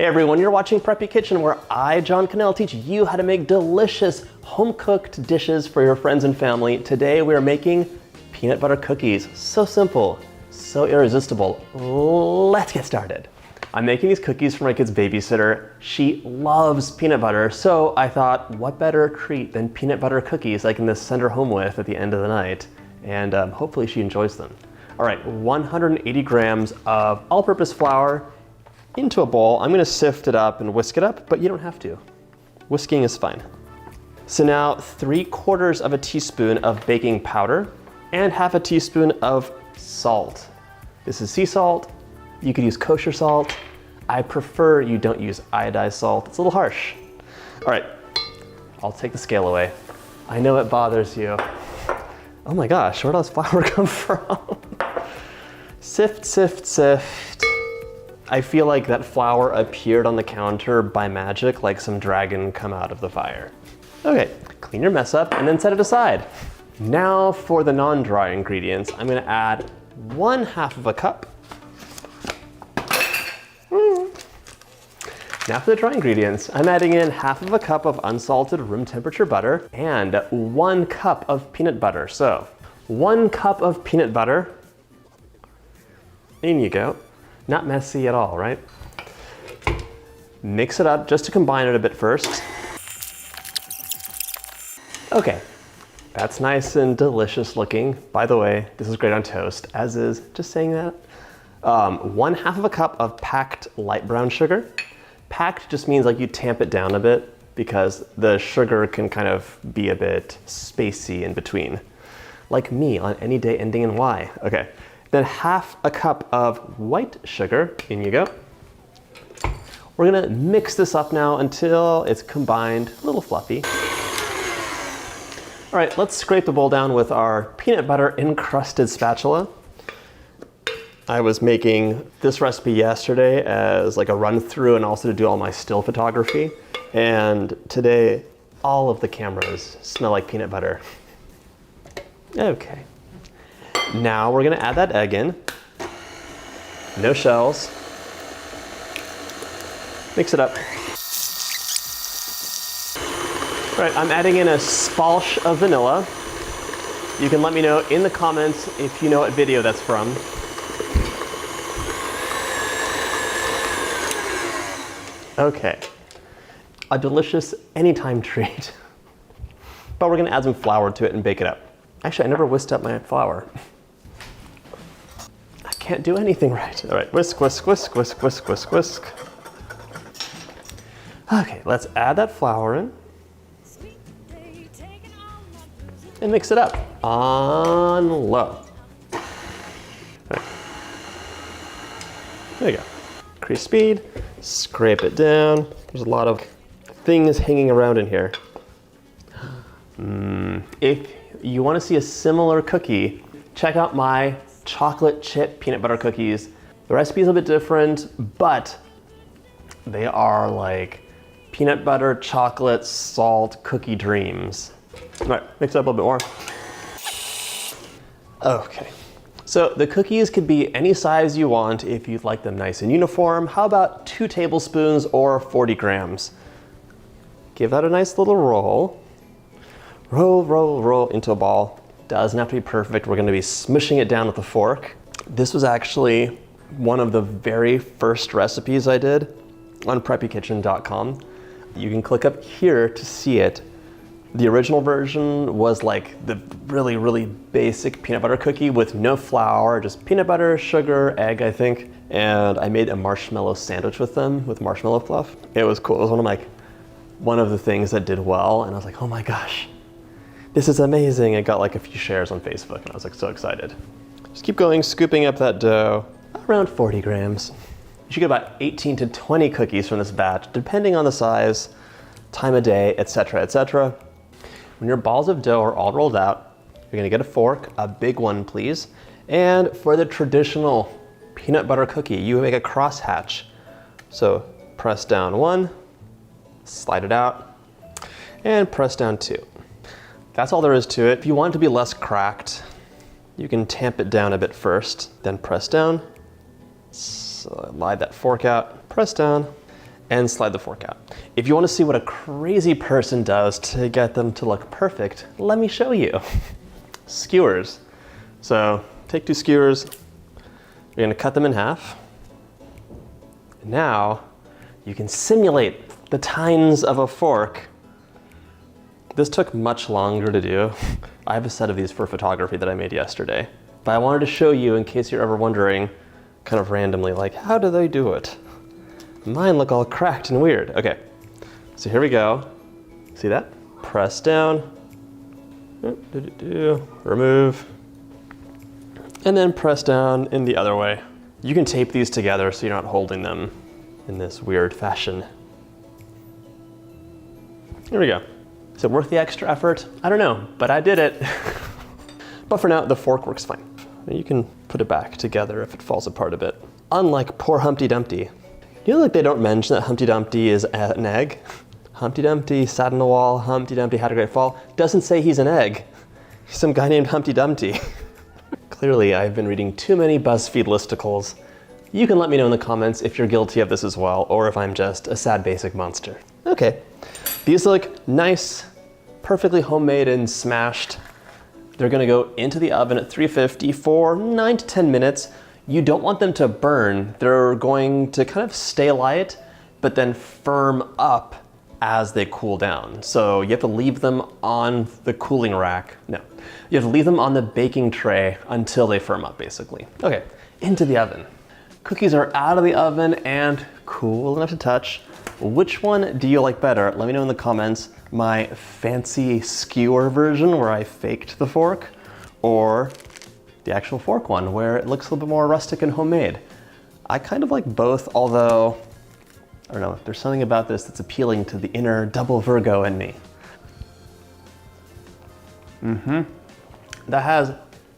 Hey everyone, you're watching Preppy Kitchen, where I, John Cannell, teach you how to make delicious home-cooked dishes for your friends and family. Today we are making peanut butter cookies. So simple, so irresistible. Let's get started. I'm making these cookies for my kid's babysitter. She loves peanut butter, so I thought, what better treat than peanut butter cookies I can just send her home with at the end of the night, and hopefully she enjoys them. All right, 180 grams of all-purpose flour into a bowl. I'm gonna sift it up and whisk it up, but you don't have to. Whisking is fine. So now 3/4 of a teaspoon of baking powder and 1/2 teaspoon of salt. This is sea salt. You could use kosher salt. I prefer you don't use iodized salt. It's a little harsh. All right, I'll take the scale away. I know it bothers you. Oh my gosh, where does flour come from? Sift, sift, sift. I feel like that flour appeared on the counter by magic, like some dragon come out of the fire. Okay, clean your mess up and then set it aside. Now for the non-dry ingredients, I'm gonna add 1/2 cup. Now for the dry ingredients, I'm adding in 1/2 cup of unsalted room temperature butter and 1 cup of peanut butter. So 1 cup of peanut butter. In you go. Not messy at all, right? Mix it up just to combine it a bit first. Okay, that's nice and delicious looking. By the way, this is great on toast, as is, just saying that. 1/2 cup of packed light brown sugar. Packed just means like you tamp it down a bit because the sugar can kind of be a bit spacey in between. Like me on any day ending in Y. Okay. Then 1/2 cup of white sugar, in you go. We're gonna mix this up now until it's combined, a little fluffy. All right, let's scrape the bowl down with our peanut butter encrusted spatula. I was making this recipe yesterday as like a run through and also to do all my still photography. And today, all of the cameras smell like peanut butter. Okay. Now we're gonna add that egg in. No shells. Mix it up. All right, I'm adding in a splash of vanilla. You can let me know in the comments if you know what video that's from. Okay, a delicious anytime treat. But we're gonna add some flour to it and bake it up. Actually, I never whisked up my flour. Can't do anything right. All right, whisk, whisk, whisk, whisk, whisk, whisk, whisk. Okay, let's add that flour in. And mix it up on low. Right. There you go. Increase speed, scrape it down. There's a lot of things hanging around in here. If you want to see a similar cookie, check out my chocolate chip peanut butter cookies. The recipe is a bit different, but they are like peanut butter, chocolate, salt, cookie dreams. All right, mix it up a little bit more. Okay, so the cookies could be any size you want if you'd like them nice and uniform. How about 2 tablespoons or 40 grams? Give that a nice little roll. Roll, roll, roll into a ball. Doesn't have to be perfect. We're gonna be smushing it down with a fork. This was actually one of the very first recipes I did on preppykitchen.com. You can click up here to see it. The original version was like the really, really basic peanut butter cookie with no flour, just peanut butter, sugar, egg, I think. And I made a marshmallow sandwich with them with marshmallow fluff. It was cool. It was one of the things that did well. And I was like, oh my gosh. This is amazing. I got like a few shares on Facebook and I was like so excited. Just keep going, scooping up that dough. Around 40 grams. You should get about 18 to 20 cookies from this batch, depending on the size, time of day, etc., etc. When your balls of dough are all rolled out, you're gonna get a fork, a big one please. And for the traditional peanut butter cookie, you make a crosshatch. So press down 1, slide it out, and press down 2. That's all there is to it. If you want it to be less cracked, you can tamp it down a bit first, then press down. Slide that fork out, press down, and slide the fork out. If you want to see what a crazy person does to get them to look perfect, let me show you. Skewers. So take 2 skewers, you're gonna cut them in half. Now you can simulate the tines of a fork. This took much longer to do. I have a set of these for photography that I made yesterday, but I wanted to show you in case you're ever wondering, kind of randomly, like, how do they do it? Mine look all cracked and weird. Okay, so here we go. See that? Press down, remove, and then press down in the other way. You can tape these together so you're not holding them in this weird fashion. Here we go. Is it worth the extra effort? I don't know, but I did it. But for now, the fork works fine. You can put it back together if it falls apart a bit. Unlike poor Humpty Dumpty. You know, like they don't mention that Humpty Dumpty is an egg? Humpty Dumpty sat on the wall, Humpty Dumpty had a great fall. Doesn't say he's an egg. He's some guy named Humpty Dumpty. Clearly, I've been reading too many BuzzFeed listicles. You can let me know in the comments if you're guilty of this as well, or if I'm just a sad basic monster. Okay, these look nice, perfectly homemade and smashed. They're gonna go into the oven at 350 for 9 to 10 minutes. You don't want them to burn. They're going to kind of stay light, but then firm up as they cool down. So you have to leave them on the cooling rack. No, you have to leave them on the baking tray until they firm up, basically. Okay, into the oven. Cookies are out of the oven and cool enough to touch. Which one do you like better? Let me know in the comments. My fancy skewer version where I faked the fork, or the actual fork one where it looks a little bit more rustic and homemade. I kind of like both, although, I don't know, there's something about this that's appealing to the inner double Virgo in me. That has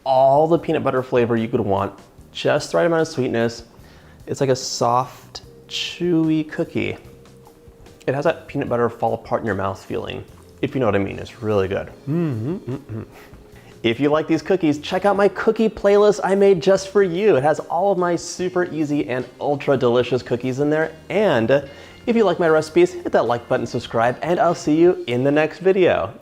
all the peanut butter flavor you could want, just the right amount of sweetness. It's like a soft, chewy cookie. It has that peanut butter fall apart in your mouth feeling, if you know what I mean. It's really good. If you like these cookies, check out my cookie playlist I made just for you. It has all of my super easy and ultra delicious cookies in there. And if you like my recipes, hit that like button, subscribe, and I'll see you in the next video.